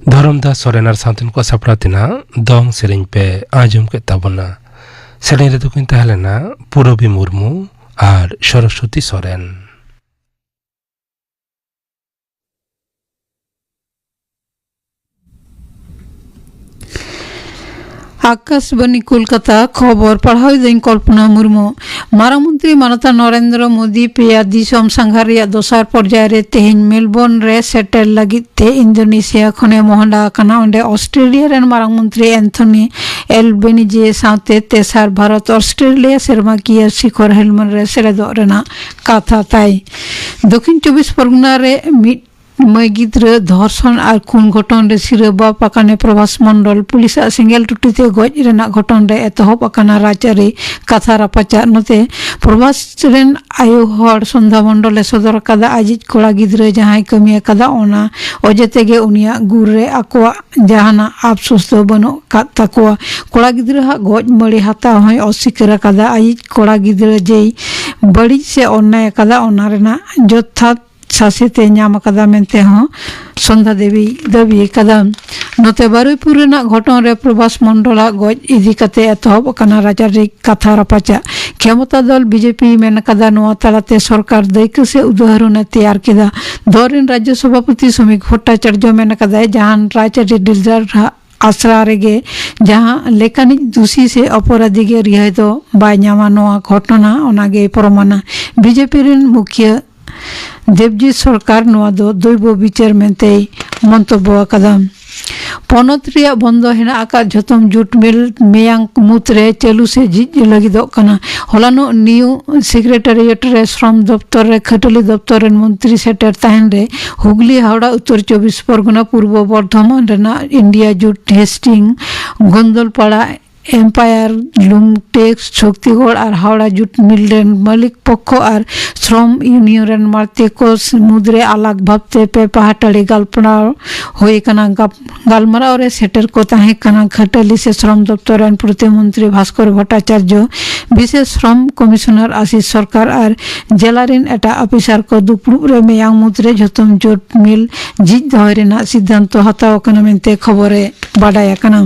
धर्मदास सोरेन और साउथन को सपड़ा तिना दोंग सेरिंग पे आजम के ताबना सेरिंग रे दुकिन तहलेना पूरबी मुर्मू और सरस्वती सोरेन। आकाशवाणी कोलकाता खबर पढ़ाई दिन कल्पना मुर्मू मारामंत्री मानता नरेंद्र मोदी पेया दिसम संघारिया दोसार पर्याय रे तेहिन मेलबोर्न रे सेटेल लगिते इंडोनेशिया खने मोहंडा कना ओंडे ऑस्ट्रेलिया रेन मारामंत्री एंथनी एल्बेनिजे साथे तेसार भारत ऑस्ट्रेलिया सेरमाकिया शिखर हेलमन रे सेलेदो रेना काथा ताई दक्षिण 24 परगना रे मई गिद्र धर्षण और खून घटन रे सिरबा पाकाने प्रभास मंडल पुलिस सिंगल टुटीते गज रेना घटन रे एतहब आकाना राजारी कथा रापाचा नते प्रभास रेन आयु हर संध्या मंडले सदर कदा आजिज कोड़ा गिद्र जहां कमिया कदा ओना अजेतेगे उनिया गुर रे आकोआ जहाना अफसोस दो बनो ताकोआ कोड़ा गिद्र हा गज मड़ी हाता होय अस्वीकार कदा आजिज कोड़ा गिद्र जेई बड़ी से अन्याय कदा ओना रेना यथार्थ शासिते नाम कदा मेंते हो संध्या देवी दाबी कदा नते बारुईपुर रेना घटन रे प्रभास मंडला गज इदी कते एतहब कना राजारी कथा रापाचा क्षमता दल बीजेपी मेन कदा नोआ तालाते सरकार दायित्व से उदाहरण तैयार किदा दौरिन राज्य सभापति श्रमिक भट्टाचार्य मेन कदा जहां राजारी डिलदार आश्रा रेगे जहां लेखानिक दोषी से अपराधी के रिहाई दो बाय नामा नोआ घटना ओनागे प्रमाण बीजेपी रेन मुख्य देवजीत सरकार नोआ दो दैव विचार मेंते मंतब्य कदा पनत रिया बंद हेना आका झतम जुट मिल मेयांग मुतरे चालू से झिज लगिदो कना हलानो न्यू सेक्रेटारिएट रे श्रम दफ्तर रे खटली दफ्तर रे मंत्री सेटर ताहन रे हुगली हावड़ा उत्तर 24 परगना पूर्व बर्धमान रेना इंडिया जुट हेस्टिंग गोंदलपाड़ा एम्पायर लुमटेक्स शक्तिगढ़ और हावड़ा जुट मिल रेन मालिक पक्ष और श्रम यूनियन रेन मारते को मुद्रे अलग भावते पे पहाटाड़ी गालपनाव होई कना गालमराव रे सेटर को ताहे कना खटली से श्रम दफ्तर रेन प्रतिमंत्री भास्कर भट्टाचार्य विशेष श्रम कमिश्नर आशीष सरकार और जिला रेन एटा अफिसार को दुपुरुब रे मेयांग मुद्रे झतम जुट मिल झिज दहय रेना सिद्धांत हताव कना मेंते खबरे बाडाय कना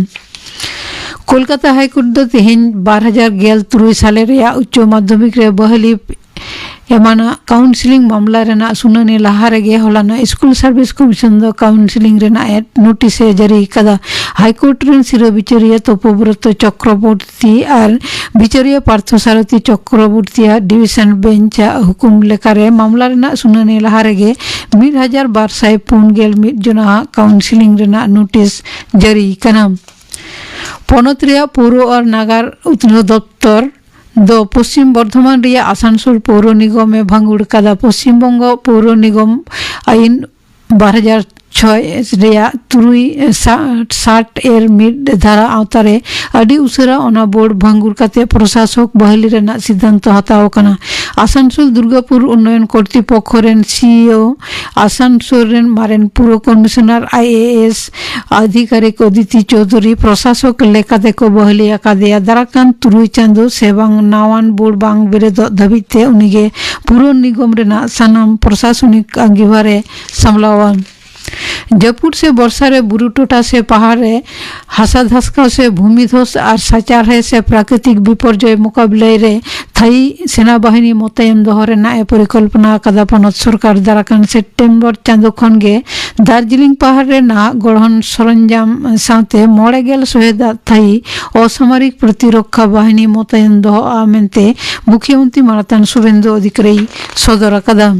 कोलकाता हाईकोर्ट दो तेहेन 2013 साले रेया उच्च माध्यमिक रे बहली एमाना काउंसिलिंग मामला रेना सुनानी लहा रेगे हलाना स्कूल सर्विस कमीशन दो काउंसिलिंग रेना नोटिस जारी कदा हाईकोर्ट रेन सिरा बिचारिया तपोव्रत चक्रवर्ती और बिचारिया पार्थसारथी चक्रवर्ती डिविजन बेंच हुकुम लेखारे मामला रेना सुनानी लहा रेगे 1241 जना काउंसिलिंग रेना नोटिस जारी कना पनत रिया पौर और नागर उत्तन दफ्तर दो पश्चिम बर्धमान रिया आसानसोल पौर निगम में भांगुड़ कदा पश्चिम बंग पौर निगम आईन 2006 रेया 60 एर मिड धारा आवतारे अडी उसरा ओना बोर्ड भांगुड़ काते प्रशासक बहली रेना सिद्धांत हताव कना आसानसोल दुर्गापुर उन्नयन कर्तृपक्ष रेन सीईओ आसानसोल रेन मारेन पुर कमिश्नर आईएएस आधिकारिक अदिति चौधरी प्रशासक लेखाते को बहली आकादेया दाराकान 3 चांदो सेबांग नावान बोर्ड बांग बेरेद धबिते उनिगे पुर निगम रेना सानाम प्रशासनिक अंगीभारे सामलावा जयपुर से वर्षा रे बुरु टोटा से पहाड़ रे हासा धसका से भूमिध्वस और साचार से प्राकृतिक विपर्यय मुकाबले रे थाई सेना बाहिनी मोतायन दोहरे ना परिकल्पना कदा पनत सरकार दाराकान सेप्टेम्बर चांदो खन गे दार्जिलिंग पहाड़ रे ना गढ़न सरंजाम साथे 9 सहेदा थाई असामरिक प्रतिरक्षा बाहिनी मोतायन दोह मेंते मुख्यमंत्री मानतान शुभेंदु अधिकारी सदर कदा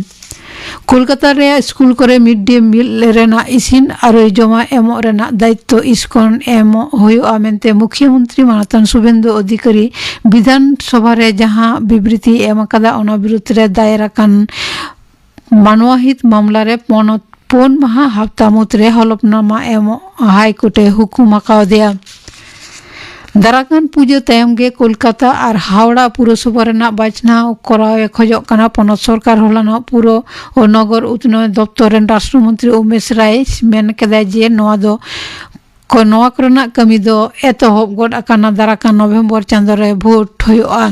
कोलकाता रे स्कूल करे मिड डे मील रेना इसिन और जमा एमो रेना दायित्व इस्कन एमो होयो मेंते मुख्यमंत्री मानतान शुभेंदु अधिकारी विधानसभा रे जहां विबृति एम कदा ओना विरुद्ध रे दायर कान मानवाहित मामला रे पोन महा हफ्ता मुद्रे हलफनामा एमो हाईकोर्टे हुकुम आकाव दिया दाराकान पूजा तायम गे कोलकाता और हावड़ा पुरसभा रेना बाचनाव करावे खोजो कना पनत सरकार हलाना पुर और नगर उन्नयन दफ्तर रेन राष्ट्रमंत्री उमेश राय मेन केदा जे नोआ दो को नोआ करना कमी दो एतहब गड आकाना दाराकान नवेम्बर चांदो रे भोट होयोआ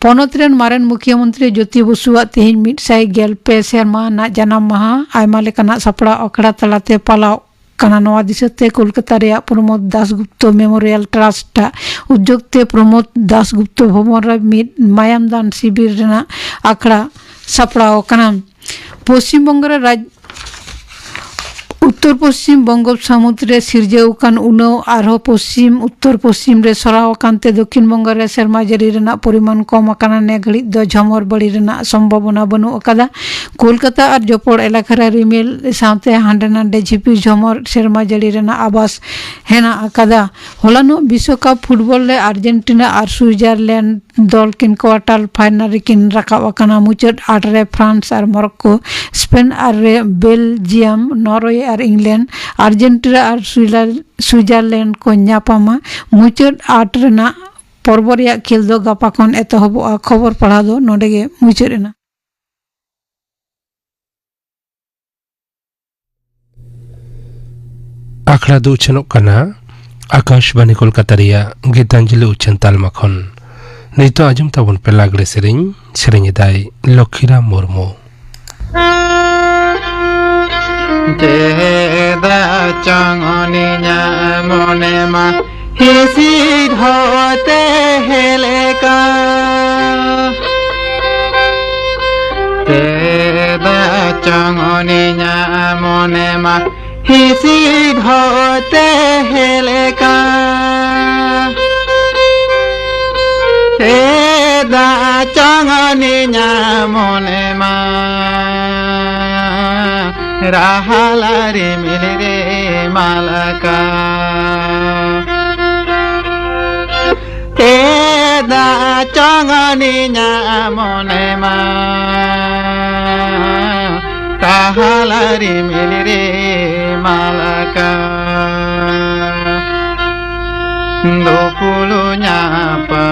पनत रेन मारेन मुख्यमंत्री ज्योति बसुआ तेहेन 100 सेरमा ना जनाम माहा Aima लेकाना सपड़ा अखड़ा तलाते पालाव kana noa disate Kolkata reya Pramod Dasgupta Memorial Trust ta udyogte Pramod Dasgupta Bhavan re mid mayam dan sibir rena akhड़ा sapड़ाव kana Paschim Banga उत्तर पश्चिम बंगोपसामुद्रे सिरजेउकान उनाव आरो पश्चिम उत्तर पश्चिम रे सरावकानते दक्षिण बंग रे सेरमा जारी रेना परिमाण कम आकाना ने घड़ी दो झमर बड़ी रेना संभावना बनु अकादा कोलकाता और जपड़ एलाका रे रिमिल साथे हांडे नांडे झिपिर झमर सेरमा जारी रेना आवास हेना अकादा होलानो विश्वकप फुटबॉल रे अर्जेंटीना और स्विट्जरलैंड दल किन क्वार्टर फाइनल रे किन राकाब आकाना मुचाद 8 रे फ्रांस और मोरक्को स्पेन और बेल्जियम नॉर्वे और इंग्लैंड अर्जेंटीना और स्विट्जरलैंड को न्यापामा मुचाद 8 रेना पर्व रेया खेल दो गापा खन एतहबोआ खबर पढ़ा दो नोडेगे मुचाद रेना आखड़ा दो उछनोग कना आकाशवाणी कोलकाता रेया गीतांजलि उछन तालमा खन नितो आजम ताबन पे लागड़े सेरेंग दाय लखीराम मुर्मू जेदा चंगनी मने मा हिसी होते हेलेका जेदा चंगनी मने मा हिसी होते हेलेका जेदा चंगनी मने मा राहालारी मिलरे मालका तेदा चंगनी मने मा राहालारी मिलरे मालका दोपुलु न्यापा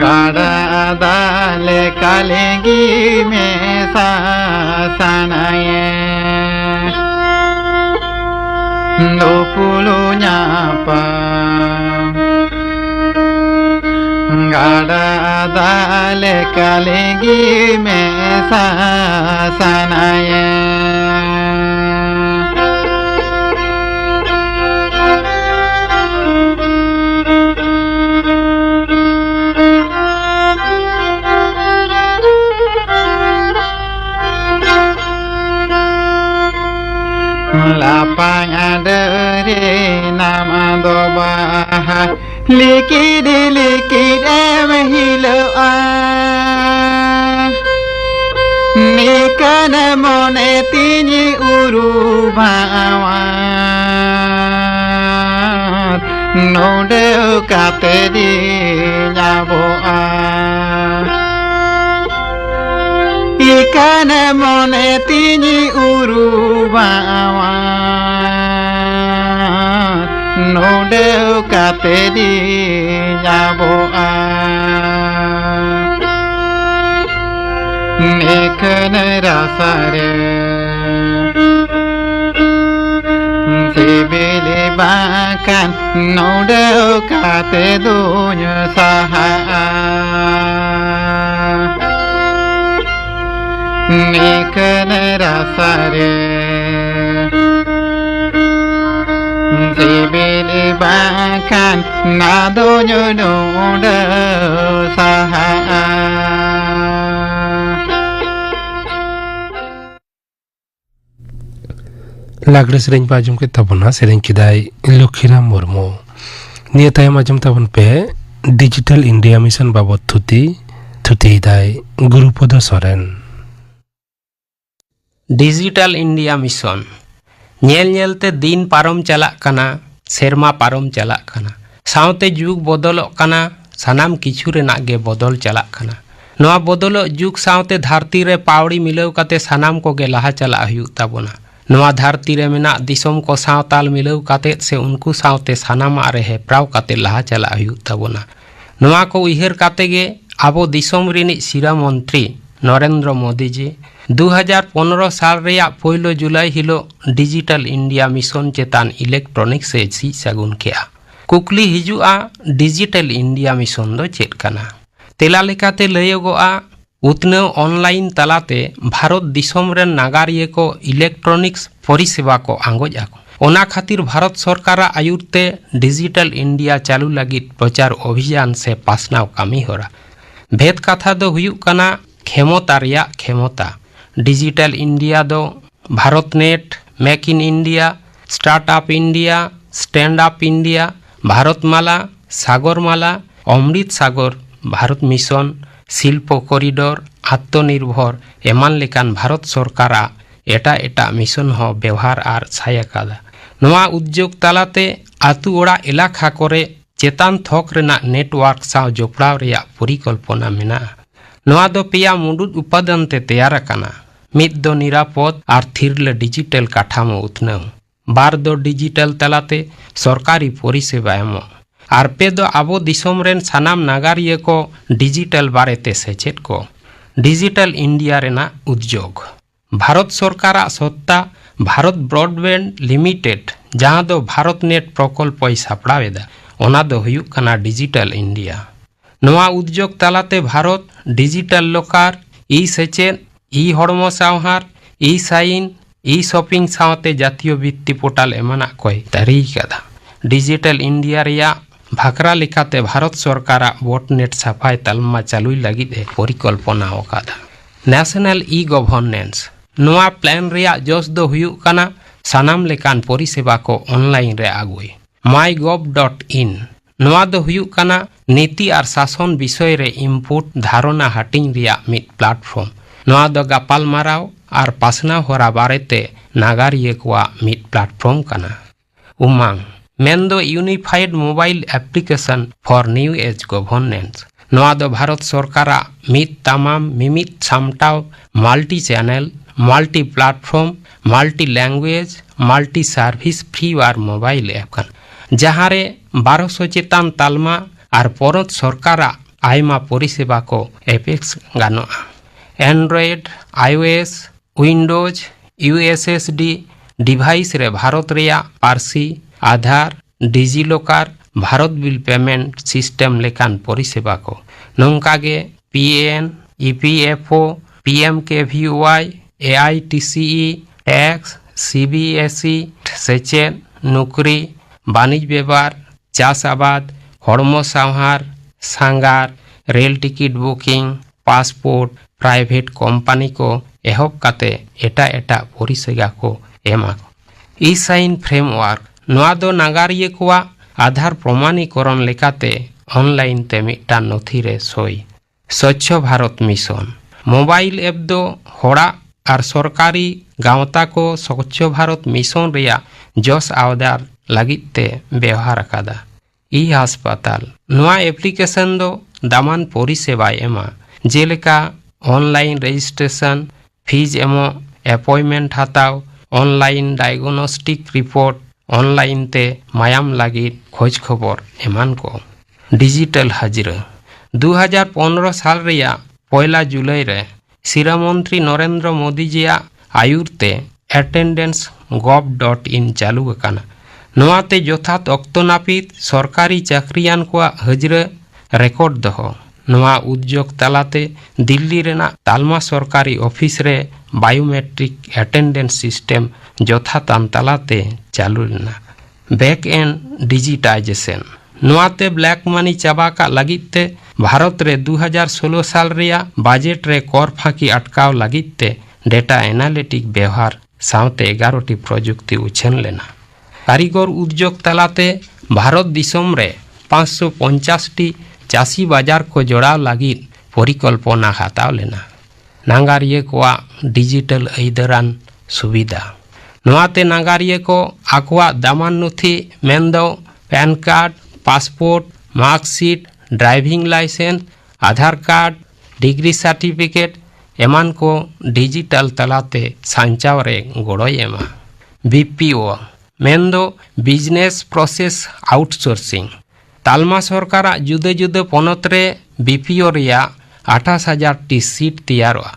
गाड़ा दाले कालेंगी में सासनाये दो पुलु न्यापा गाड़ा दाले कालेंगी में सासनाये lapang adere nama doba likid emhilo nikan mone tini urubawat node kate di nyaboa ikan mone tini urubawat node kate di nyaboa nikan rasare sibili bakan node kate dunya saha nikan rasare sibili bakan nadonyo nuda saha लागड़े सेरेंग पे आजम के तबना सेरेंग किदाई लखीराम मुर्मू निये तायम आजम तबन पे digital India mission बाबत थुती दाय Gurupad Soren digital India mission नेल नेलते दिन पारम चलाक कना सेरमा पारम चलाक कना सावते जुग बदलक कना सानाम किछु रेनाक गे बदल चलाक कना नोआ बदलक जुग सावते धरती रे पावड़ी मिलाव काते सानाम को गे लाहा चलाक हुयुग ताबोना नोआ धरती रे मेना दिसोम को सावताल मिलाव काते से उनको सावते सानामा रे हेप्राव काते लाहा चलाक हुयुग ताबोना नोआ को उइहर काते गे आबो दिसोम रिनिज सिरा मंत्री नरेंद्र मोदी जी 2015 साल रेया पहलो जुलाई हिलो डिजिटल इंडिया मिशन चेतान इलेक्ट्रॉनिक से सी सगुन केआ कुकली हिजुआ डिजिटल इंडिया मिशन दो चेत कना तेला लेकाते लयगोआ उतनाव ऑनलाइन तलाते भारत दिसम रेन नागारिये को इलेक्ट्रॉनिक्स परिसेवा को आंगोज आको ओना खातिर भारत सरकार आयुरते डिजिटल इंडिया चालू लगित प्रचार अभियान से पासनाव कामी होरा भेद कथा दो हुयुक कना क्षमता रिया क्षमता डिजिटल इंडिया दो Bharat net make in India startup India stand up India Bharatmala Sagarmala Amrit Sagar Bharat mission शिल्प कॉरिडोर आत्मनिर्भर एमान लेकान भारत सरकार एटा एटा मिशन हो व्यवहार आर छायाकादा नवा उद्योग तलाते आतु ओड़ा इलाका करे चेतान थोक रेना नेटवर्क साव जोपड़ाव रेया परिकल्पना मेना नवा दो पेया मुडुद उपादान ते तैयार काना मिद दो निरापद आर थिरले डिजिटल काठामो उतनाव बार दो डिजिटल तलाते सरकारी परिसेवा एमो आर पे दो आबो दिसोम रेन सानाम नागारिये को डिजिटल बारेते सेचेत को डिजिटल इंडिया रेना उद्योग भारत सरकार सत्ता भारत ब्रॉडबैंड लिमिटेड जहां दो भारत नेट प्रकल्प सापड़ावेदा ओना दो हुयुक कना डिजिटल इंडिया नवा उद्योग तलाते भारत डिजिटल लोकार ई सेचेत ई हड़मो सावहार ई साइन ई शॉपिंग सावते जातीय वित्ती पोर्टल एमाना कोई तरी कदा डिजिटल इंडिया रिया भाकरा लेखाते भारत सरकार बोटनेट सफाई तलमा चालुई लगित परिकल्पना ओकादा नेशनल ई गवर्नेंस नवा प्लान रिया जोश दो हुयुक कना सानाम लेकान परिसेवा को ऑनलाइन रे आगुई mygov.in नवा दो हुयुक कना नीति आर शासन विषय रे इनपुट धारणा हाटिंग रिया मिट प्लेटफॉर्म नवा दो गापाल माराव आर पासना होरा बारेते नागारिये कोआ मिट प्लेटफॉर्म कना उमांग मेंदो unified mobile application for new age governance नवा दो भारत सरकार मित तमाम मिमित सामटाव multi channel multi platform multi language multi service free वार मोबाइल ऐप कन जहाँ रे 1200 चेतान तालमा आर परत सरकार आयमा परिसेवा को एपेक्स गानोआ Android iOS Windows USSD device रे भारत रेया पारसी Aadhaar DigiLocker Bharat bill payment system लेकान परिसेवा को नोंकागे PN EPFO PMKVY AITCE tax CBSE सेचेद नौकरी बाणिज व्यवहार चाष आबाद हड़मो सावहार सांगार rail ticket booking passport private company को एहब काते एटा एटा परिसेवा को एमा ई साइन फ्रेमवर्क नवा दो नागारिये कोआ आधार प्रमाणीकरण लेकाते ऑनलाइन ते मिटान नथी रे सई स्वच्छ भारत मिशन मोबाइल ऐप दो होड़ा आर सरकारी गांवता को स्वच्छ भारत मिशन रिया जस आवदार लगिते व्यवहार कादा ई अस्पताल नवा एप्लीकेशन दो दामान परिसेवा एमा जेलेका ऑनलाइन रजिस्ट्रेशन फीस एमो अपॉइंटमेंट हताव ऑनलाइन डायग्नोस्टिक रिपोर्ट ऑनलाइन ते मायाम लगी खोज खबर एमान को डिजिटल हाजिरा 2015 साल रिया 1 जुलाई रे शिरा मंत्री नरेंद्र मोदी जिया आयुरते attendance.gov.in चालू काना नवाते यथात अक्तो नापित सरकारी चाकरियान को हाजिरा रेकॉर्ड दहो नवा उद्योग तलाते दिल्ली रेना तालमा सरकारी ऑफिस रे बायोमेट्रिक अटेंडेंस सिस्टम यथातान तलाते चालू लेना बैक एंड डिजिटाइजेशन नवाते ब्लैक मनी चाबा का लगिते भारत रे 2016 साल रिया बजट रे कर फाँकी अटकाव लगिते डेटा एनालिटिक व्यवहार सावते 11टी प्रजुक्ति उछन लेना कारीगर उद्योग तलाते भारत दिसम रे 550टी चासी बाजार को जोड़ाव लगी परिकल्पना हताव लेना नागारिये कोआ डिजिटल ऐदरान सुविधा नवाते नागारिये को आकवा दामान नथी मेंदो PAN card passport marksheet driving licence Aadhaar card degree certificate एमान को डिजिटल तलाते सांचाव रे गोड़ोय एमा बीपीओ मेंदो बिजनेस प्रोसेस आउटसोर्सिंग तालमा सरकार जुदे जुदे पनत रे बीपीओ रिया 28,000 टी सीट तैयारोआ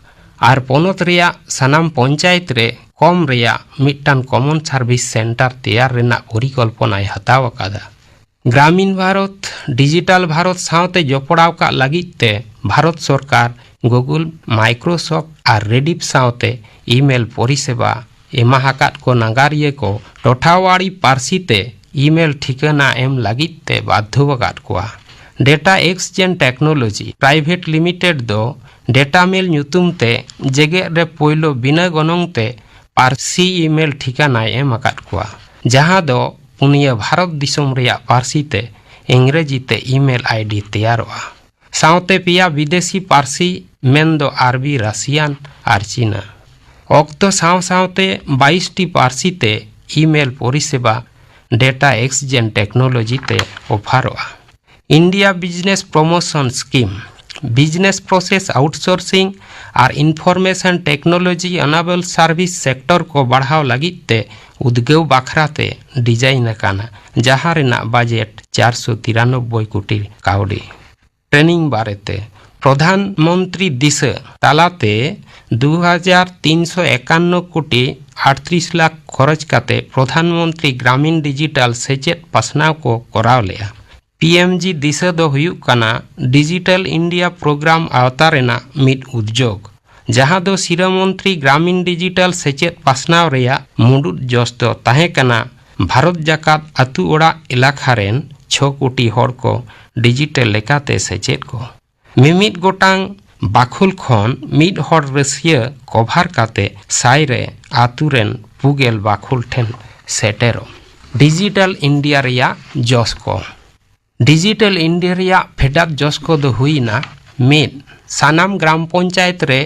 आर पनत रिया सानाम पंचायत रे कम रिया मिट्टान कॉमन सर्विस सेंटर तैयार रेना परिकल्पनाय हताव कादा ग्रामीण भारत डिजिटल भारत सावते जपड़ाव का लगिते भारत सरकार गुगल माइक्रोसॉफ्ट और रेडिफ सावते ईमेल परिसेवा एमा हाकात को नागारिये को टोठावाड़ी पारसीते ईमेल ठिकाना एम लगिते बाध्य आकात कोआ data exchange technology private limited दो डेटा मेल ᱧᱩᱛᱩᱢते जेगे रे पोइलो बिना गनंगते पारसी ईमेल ठिकाना एम आकात कोआ जहां दो पुनिया भारत दिसोम रेया पारसीते इंग्रेजीते ईमेल आईडी तैयारोआ सावते पिया विदेशी पारसी मेंदो आरबी राशियान और चीना ऑक्तो सावते 22 टी पारसीते ईमेल परिसेवा डेटा एक्सचेंज टेक्नोलॉजी ते ऑफारोआ India business promotion scheme business process outsourcing और information technology enabled service sector को बढ़ाव लगिते उद्योग बाखराते डिजाइन अकाना जहां रेना बजेट 493 कोटी काउडी ट्रेनिंग बारेते प्रधानमंत्री दिशा तालाते 2351 कोटी 38 लाख खरच काते प्रधानमंत्री ग्रामीण डिजिटल सेचेत पासनाव को कराव लेया पीएमजी दिशा दो हुयुक काना डिजिटल इंडिया प्रोग्राम आवता रेना मिड उद्योग जहां दो सिरा मंत्री ग्रामीण डिजिटल सेचेत पासनाव रेया मुडुद जस दो ताहे काना भारत जाकात अतु ओड़ा इलाका रेन 6 कोटी हर को डिजिटल लेकाते सेचेत को मिमिद गोटांग बाखुल खन मिड हर रसिया कभार काते साइरे आतुरेन पुगेल बाखुल ठेन सेटेरो डिजिटल इंडिया रेया जस को डिजिटल इंडिया रेया फेडात जस को दो हुईना मिड सानाम ग्राम पंचायत रे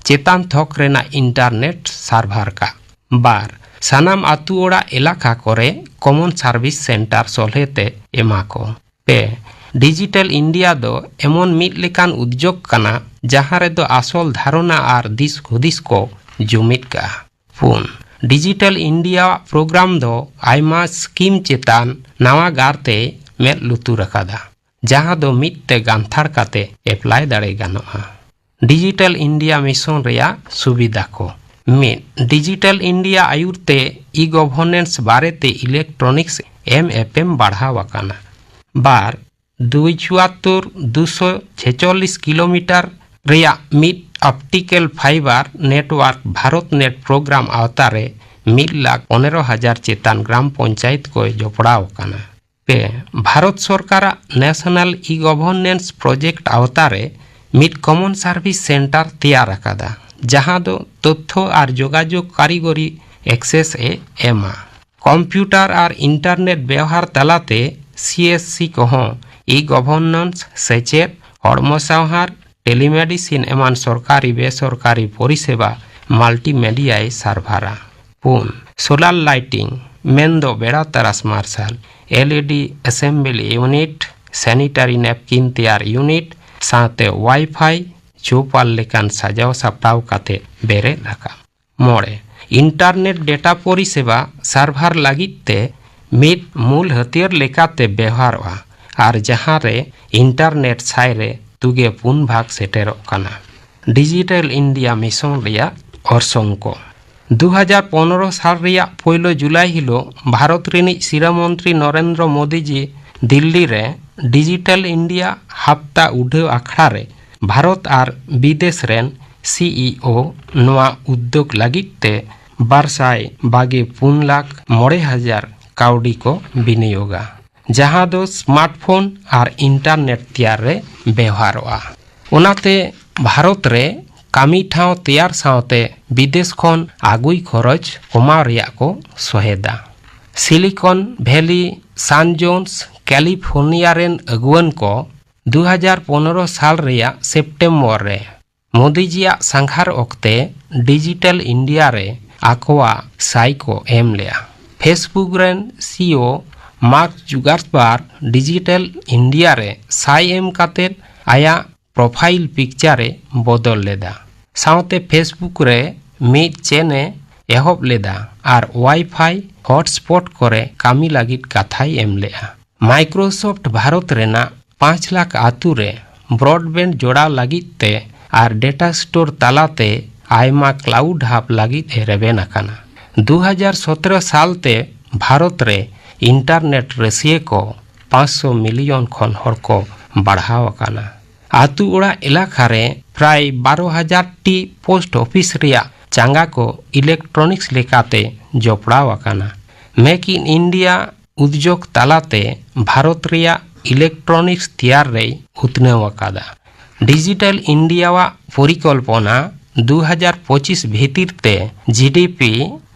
चेतान थोक रेना इंटरनेट सर्वर का बार सानाम आतु ओड़ा इलाका करे कॉमन सर्विस सेंटर सोलहेते एमा को पे डिजिटल इंडिया दो एमन मिड लेकान उद्योग काना जहां रे दो आसल धारणा और दिस हुदिस को जुमित का पुन डिजिटल इंडिया प्रोग्राम दो आयमा स्कीम चेतान नवा गारते मेद लुतु रखादा जहां दो मिदते गांथार काते एप्लाई दाड़े गानोआ डिजिटल इंडिया मिशन रेया सुविधा को मिड डिजिटल इंडिया आयुरते ई गवर्नेंस बारेते इलेक्ट्रॉनिक्स एमएफएम बढ़ाव आकाना बार 246 किलोमीटर रेया मिड optical fibre network Bharat net programme आवतारे 1,15,000 चेतान ग्राम पंचायत को जोपड़ाव काना पे भारत सरकार नेशनल ई गवर्नेंस प्रोजेक्ट आवतारे मिड कॉमन सर्विस सेंटर तैयार आकादा जहां दो तथ्य और जोगाजोग कारीगरी एक्सेस एमा कंप्यूटर और इंटरनेट व्यवहार तलाते सीएससी कहों ई गवर्नेंस सेचेत हड़मो सावहार टेलीमेडिसिन एमान सरकारी बेसरकारी परिसेवा माल्टीमीडिया सार्भारा पुन सोलार लाइटिंग मेंदो बेड़ा तरास मार्शल LED assembly unit sanitary napkin तैयार यूनिट साथे वाईफाई चौपाल लेकान सजाव सापटाव काते बेरे रखा मोड़े इंटरनेट डेटा परिसेवा सार्भार लगिते मिड मूल हथियार लेकाते व्यवहारवा और जहां रे इंटरनेट साइरे तुगे पुन भाग सेटेरो काना डिजिटल इंडिया मिशन रिया orsong ko 2015 साल रिया पहलो जुलाई हिलो भारत रिनी सिरा मंत्री नरेंद्र मोदी जी दिल्ली रे डिजिटल इंडिया हफ्ता उड़ाव आखड़ा रे भारत और विदेश रेन सीईओ नवा उद्योग लगिते 2,24,09,000 काउडी को विनियोगा जहां दो स्मार्टफोन और इंटरनेट तैयार रे व्यवहारोआ उनाते भारत रे कामी ठाव तैयार सावते विदेश खन आगुई खरच कमाव रिया को सहेदा सिलिकॉन वैली सान जोन्स कैलिफोर्निया रेन अगुवन को 2015 साल रिया सेप्टेम्बर रे मोदी जिया संघार ओक्ते डिजिटल इंडिया रे आकोआ साई को एम लिया फेसबुक रेन CEO Mark Zuckerberg digital India रे साई एम काते आया प्रोफाइल पिक्चर रे बदल लेदा सावते फेसबुक रे मिड चेने एहब लेदा और वाईफाई हॉटस्पॉट करे कामी लागित कथाई एम लेआ माइक्रोसॉफ्ट भारत रेना 5 लाख आतु रे ब्रॉडबैंड जोड़ाव लागित ते और डेटा स्टोर तालाते आयमा क्लाउड हब लागित एरेबेन अकाना 2017 साल ते भारत रे इंटरनेट रेसिए को 500 मिलियन खन हर को बढ़ाव अकाना आतु ओड़ा इलाका रे प्राय 12,000 टी पोस्ट ऑफिस रिया चांगा को इलेक्ट्रॉनिक्स लेकाते जोपड़ाव आकाना। मेक इन इंडिया उद्योग तालाते भारत रिया इलेक्ट्रॉनिक्स तैयार रे उतनेव आकादा। डिजिटल इंडिया वा परिकल्पना 2025 भीतर ते जीडीपी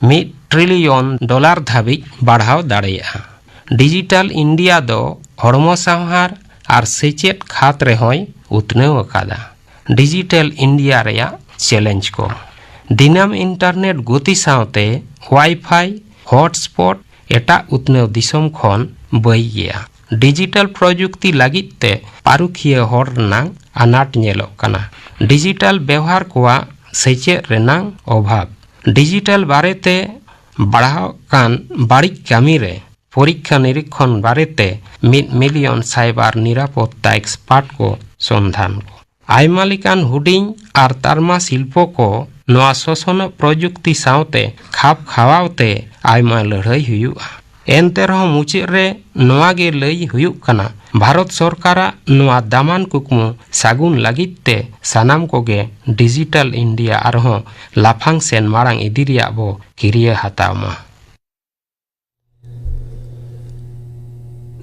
$1 ट्रिलियन धाबी बढ़ाव दाड़ेया। डिजिटल इंडिया दो हड़मो सावहार और सेचेत खात रे होय उतनेव आकादा। डिजिटल इंडिया रेया चैलेंज को दिनम इंटरनेट गति सावते वाईफाई हॉटस्पॉट एटा उतनेव दिसम खन बई गया। डिजिटल प्रजुक्ति लगित ते पारुखिया हर रनांग अनाट नेलोग कना। डिजिटल व्यवहार कोआ सेचेत रेनांग अभाव। डिजिटल बारेते बढ़ाव कान बाड़िज कामी रे परीक्षा निरीक्षण बारेते 1 मिलियन साइबर निरापत्ता एक्सपर्ट को संधान को आयमा लेकान हुडिंग और तारमा शिल्प को नवा शोषण प्रजुक्ति सावते खाप खावावते आयमा लड़ाई हुयुआ। एनते रहो मुचाद रे नवा गे लई हुयुग कना भारत सरकारा नवा दामान कुकमु सागुन लगिते सानाम कोगे डिजिटल इंडिया आरहो लाफांग सेन मारांग इदिरिया बो किरिया हातावमा।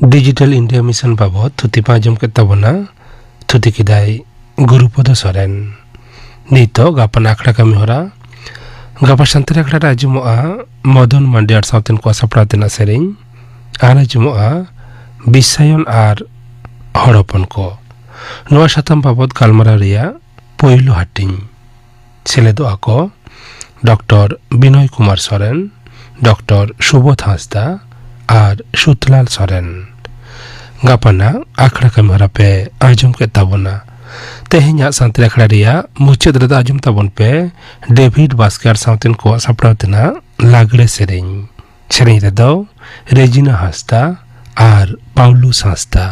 डिजिटल इंडिया मिशन बाबत थुति पाजम के तबना थुति किदाई गुरुपद सोरेन नीतो गापन आखड़ा कमी होरा गापा संतरे आखड़ा राजुमोआ मदन मंडियार साउथन को सपड़ातेना सेरिंग आना जुमोआ बिसायन आर हड़पन को नवा शतम बाबत गालमारा रिया पहिलो हाटिंग सेलेदो आको डॉक्टर बिनय कुमार सोरेन डॉक्टर सुबोध हांसदा और सुतलाल सोरेन गापना आखड़ा कमी पे आजम के ताबना तेहኛ सांतरे आखड़ा रिया मुचाद रे आजम ताबन पे डेविड बास्कर साउथन को सपड़ातेना लागड़े सेरिंग सेरिंग रेदो रेजिना हांसदा और पाउलू हांसदा।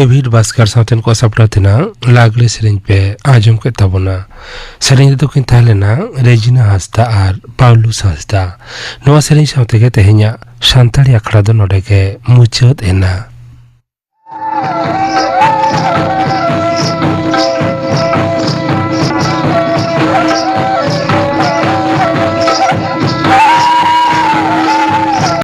डेविड भास्कर साउथेन को सपड़ातेना लागले सेरेंज पे आजम के तबना सेरेंज तो किन थालेना रेजिना हासदा आर पाउलुस हासदा नवा सेरेंज साउथे के तेहेnya शांताड़ी आखड़ा दो नोडे के मुचत एना